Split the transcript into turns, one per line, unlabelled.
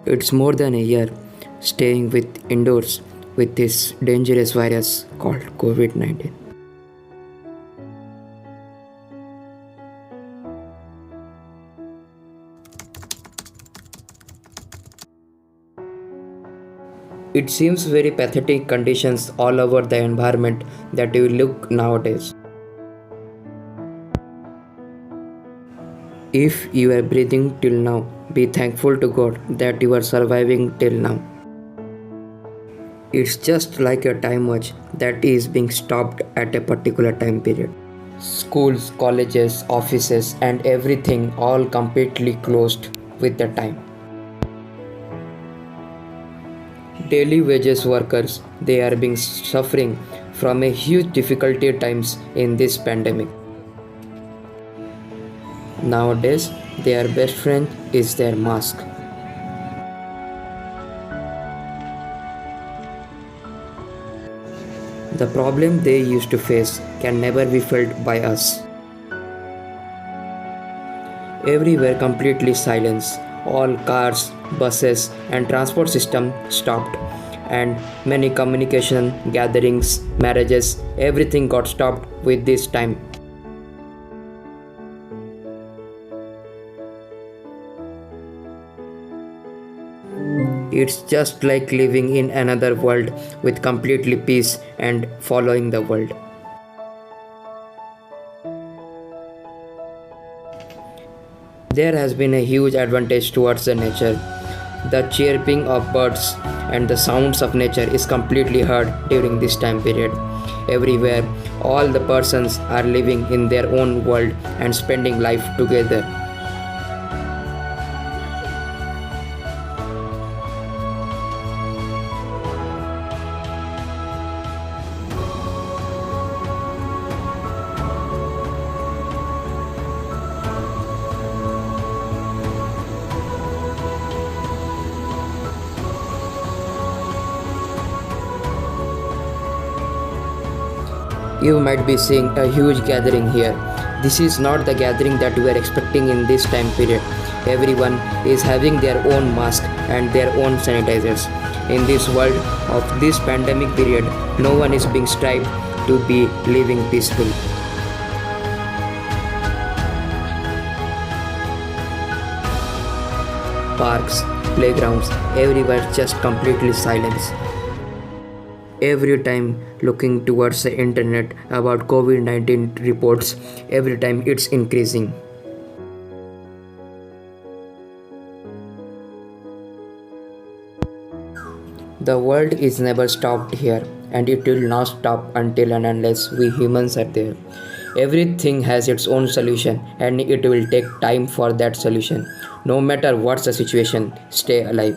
It's more than a year staying with indoors with this dangerous virus called COVID-19. It seems very pathetic conditions all over the environment that you look nowadays. If you are breathing till now, be thankful to God that you are surviving till now. It's just like a time watch that is being stopped at a particular time period. Schools, colleges, offices, and everything all completely closed with the time. Daily wages workers, they are being suffering from a huge difficulty times in this pandemic. Nowadays, their best friend is their mask. The problem they used to face can never be felt by us. Everywhere completely silence. All cars, buses and transport system stopped, and many communication, gatherings, marriages, everything got stopped with this time. It's just like living in another world with completely peace and following the world. There has been a huge advantage towards the nature. The chirping of birds and the sounds of nature is completely heard during this time period. Everywhere, all the persons are living in their own world and spending life together. You might be seeing a huge gathering here. This is not the gathering that we are expecting in this time period. Everyone is having their own mask and their own sanitizers. In this world of this pandemic period, no one is being strived to be living peaceful. Parks, playgrounds, everywhere just completely silence. Every time looking towards the internet about COVID-19 reports, every time it's increasing. The world is never stopped here, and it will not stop until and unless we humans are there. Everything has its own solution, and it will take time for that solution. No matter what's the situation, stay alive.